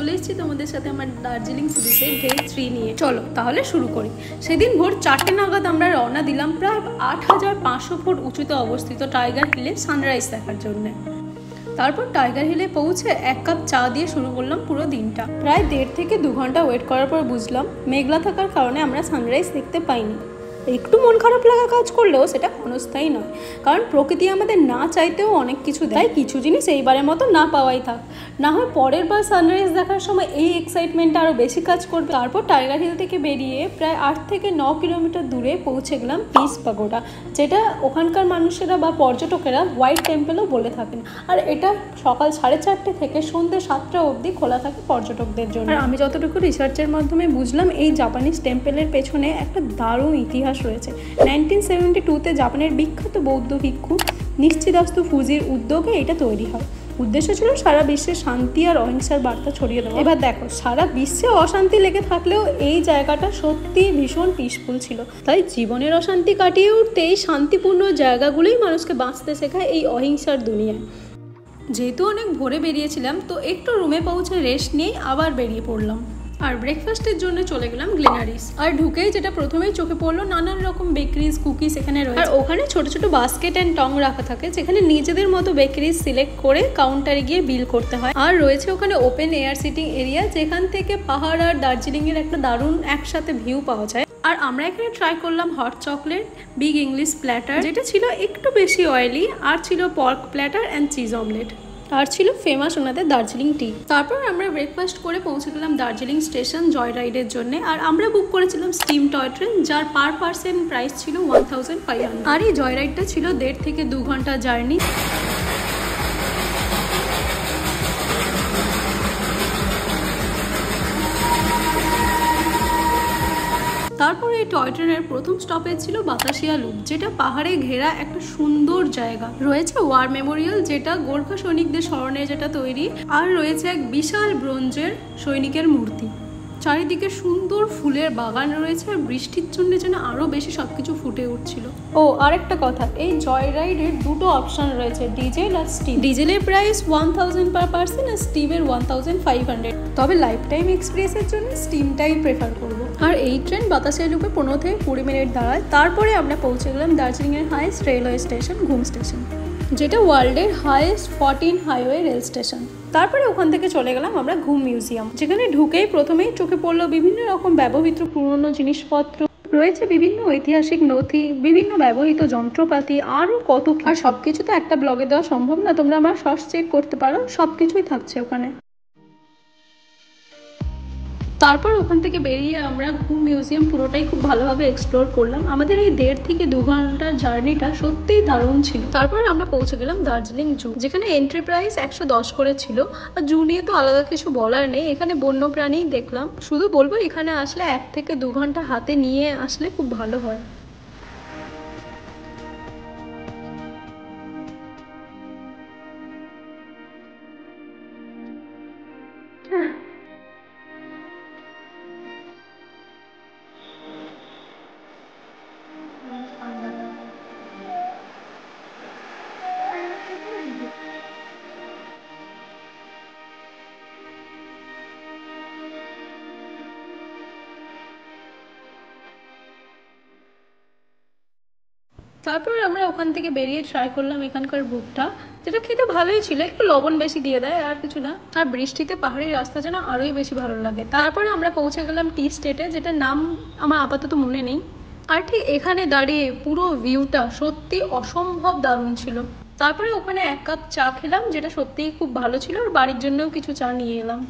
চলে এসেছি তোমাদের সাথে আমার দার্জিলিং সিরিজের ডে 3 নিয়ে। চলো তাহলে শুরু করি। সেদিন ভোর 4টে নাগাদ আমরা রওনা দিলাম প্রায় 8500 ফুট উঁচুতে অবস্থিত টাইগার হিলে সানরাইজ দেখার জন্য। তারপর টাইগার হিলে পৌঁছে 1 কাপ চা দিয়ে শুরু করলাম পুরো দিনটা। প্রায় 1.5 থেকে 2 ঘন্টা ওয়েট করার পর বুঝলাম মেঘলা থাকার কারণে আমরা সানরাইজ দেখতে পাইনি। একটু মন খারাপ লাগা কাজ করলেও সেটা ক্ষণস্থায়ী নয়, কারণ প্রকৃতি আমাদের না চাইতেও অনেক কিছু দেয়। কিছু জিনিস এইবারের মতো না পাওয়াই থাক, না হয় পরের বার সানরাইজ দেখার সময় এই এক্সাইটমেন্টটা আরও বেশি কাজ করবে। তারপর টাইগার হিল থেকে বেরিয়ে প্রায় 8 থেকে 9 কিলোমিটার দূরে পৌঁছে গেলাম পিস পাগোডা, যেটা ওখানকার মানুষেরা বা পর্যটকেরা হোয়াইট টেম্পলও বলে থাকেন। আর এটা সকাল 4:30 থেকে সন্ধ্যে 7টা অবধি খোলা থাকে পর্যটকদের জন্য। আর আমি যতটুকু রিসার্চের মাধ্যমে বুঝলাম, এই জাপানিজ টেম্পলের পেছনে একটা দারুণ ইতিহাস রয়েছে। 1972-তে জাপানের বিখ্যাত বৌদ্ধ ভিক্ষু নিশ্চিদাস্তু ফুজির উদ্যোগে এটা তৈরি হয়। উদ্দেশ্য ছিল সারা বিশ্বে শান্তি আর অহিংসার বার্তা ছড়িয়ে দেওয়া। এবার দেখো, সারা বিশ্বে অশান্তি লেগে থাকলেও এই জায়গাটা সত্যি ভীষণ পিসফুল ছিল। তাই জীবনের অশান্তি কাটিয়ে উঠতে এই শান্তিপূর্ণ জায়গাগুলোই মানুষকে বাঁচতে শেখায় এই অহিংসার দুনিয়ায়। যেহেতু অনেক ভোরে বেরিয়েছিলাম, তো একটু রুমে পৌঁছে রেস্ট নিয়ে আবার বেরিয়ে পড়লাম। আর ব্রেকফাস্টের জন্য চলে গেলাম গ্লেনারিস। আর ঢুকেই যেটা প্রথমেই চোখে পড়লো, নানান রকম বেকারিজ, কুকিজ এখানে রয়েছে। আর ওখানে ছোট ছোট বাস্কেট অ্যান্ড টং রাখা থাকে, যেখানে নিজেদের মতো বেকারিজ সিলেক্ট করে কাউন্টারে গিয়ে বিল করতে হয়। আর রয়েছে ওখানে ওপেন এয়ার সিটিং এরিয়া, যেখান থেকে পাহাড় আর দার্জিলিংয়ের একটা দারুণ একসাথে ভিউ পাওয়া যায়। আর আমরা এখানে ট্রাই করলাম hot chocolate, big English platter, যেটা ছিল একটু বেশি অয়েলি, আর ছিল pork platter and cheese omelette, আর ছিল ফেমাস ওনাদের দার্জিলিং টি। তারপর আমরা ব্রেকফাস্ট করে পৌঁছে গেলাম দার্জিলিং স্টেশন জয় রাইডের জন্য। আর আমরা বুক করেছিলাম স্টিম টয় ট্রেন, যার পার পার্সন প্রাইস ছিল 1500। আর এই জয় রাইডটা ছিল 1.5 থেকে 2 ঘন্টা জার্নি। তারপরে এই টয় ট্রেনের প্রথম স্টপেজ ছিল বাতাসিয়া লুপ, যেটা পাহাড়ে ঘেরা একটা সুন্দর জায়গা। রয়েছে ওয়ার মেমোরিয়াল, যেটা গোর্খা সৈনিকদের স্মরণে যেটা তৈরি। আর রয়েছে এক বিশাল ব্রোঞ্জের সৈনিকের মূর্তি। চারিদিকে সুন্দর ফুলের বাগান রয়েছে, আর বৃষ্টির জন্য যেন আরও বেশি সবকিছু ফুটে উঠছিল। ও আরেকটা কথা, এই জয় রাইডের দুটো অপশন রয়েছে, ডিজেল আর স্টিম। ডিজেলের প্রাইস 1000 পার পার্সন, আর স্টিমের 1500। তবে লাইফ টাইম এক্সপিরিয়েন্সের জন্য স্টিমটাই প্রেফার করবো। আর এই ট্রেন বাতাসিয়া লুপে 15 থেকে 20 মিনিট দাঁড়ায়। তারপরে আমরা পৌঁছে গেলাম দার্জিলিংয়ের হাইস্ট রেলওয়ে স্টেশন, ঘুম স্টেশন, যেটা ওয়ার্ল্ডের হাইয়েস্ট 14 হাইওয়ে রেল স্টেশন। তারপরে ওখান থেকে চলে গেলাম আমরা ঘুম মিউজিয়াম, যেখানে ঢুকেই প্রথমেই চোখে পড়লো বিভিন্ন রকম ব্যবহৃত পুরনো জিনিসপত্র। রয়েছে বিভিন্ন ঐতিহাসিক নথি, বিভিন্ন ব্যবহৃত যন্ত্রপাতি, আরও কত। আর সবকিছু তো একটা ব্লগে দেওয়া সম্ভব না, তোমরা আমার শর্টস চেক করতে পারো, সবকিছুই থাকছে ওখানে। তারপর ওখান থেকে বেরিয়ে আমরা ঘুম মিউজিয়াম পুরোটাই খুব ভালোভাবে এক্সপ্লোর করলাম। আমাদের এই 1.5 থেকে 2 ঘন্টার জার্নিটা সত্যিই দারুণ ছিল। তারপর আমরা পৌঁছে গেলাম দার্জিলিং জু, যেখানে এন্ট্রি প্রাইস 110 করে ছিল। আর জু নিয়ে তো আলাদা কিছু বলার নেই, এখানে বন্য প্রাণী দেখলাম। শুধু বলবো, এখানে আসলে 1 থেকে 2 ঘন্টা হাতে নিয়ে আসলে খুব ভালো হয়। তারপর আমরা ওখান থেকে বেরিয়ে ট্রাই করলাম এখানকার ভুট্টা, যেটা খেতে ভালোই ছিল, একটু লবণ বেশি দিয়ে দেয় আর কিছু না। আর বৃষ্টিতে পাহাড়ি রাস্তা যেন আরোই বেশি ভালো লাগে। তারপরে আমরা পৌঁছে গেলাম টি স্টেটে, যেটার নাম আমার আপাতত মনে নেই। আর ঠিক এখানে দাঁড়িয়ে পুরো ভিউটা সত্যি অসম্ভব দারুণ ছিল। তারপরে ওখানে 1 কাপ চা খেলাম, যেটা সত্যিই খুব ভালো ছিল। আর বাড়ির জন্যও কিছু চা নিয়ে এলাম।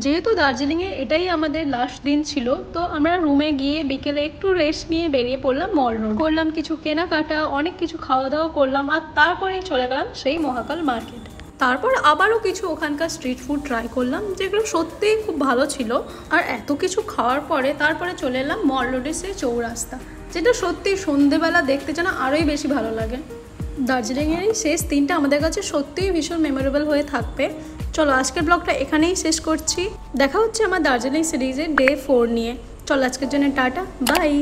যেহেতু দার্জিলিংয়ে এটাই আমাদের লাস্ট দিন ছিল, তো আমরা রুমে গিয়ে বিকেলে একটু রেস্ট নিয়ে বেরিয়ে পড়লাম মল রোড। করলাম কিছু কেনাকাটা, অনেক কিছু খাওয়া দাওয়া করলাম, আর তারপরেই চলে গেলাম সেই মহাকাল মার্কেট। তারপর আবারও কিছু ওখানকার স্ট্রিট ফুড ট্রাই করলাম, যেগুলো সত্যিই খুব ভালো ছিল। আর এত কিছু খাওয়ার পরে তারপরে চলে এলাম মল রোডের সেই চৌরাস্তা, যেটা সত্যি সন্ধেবেলা দেখতে যেন আরোই বেশি ভালো লাগে। দার্জিলিংয়ের এই শেষ দিনটা আমাদের কাছে সত্যিই ভীষণ মেমোরেবল হয়ে থাকবে। চলো আজকের ব্লগটা এখানেই শেষ করছি। দেখা হচ্ছে আমার দার্জিলিং সিরিজের ডে 4 নিয়ে। চলো আজকের জন্য টাটা, বাই।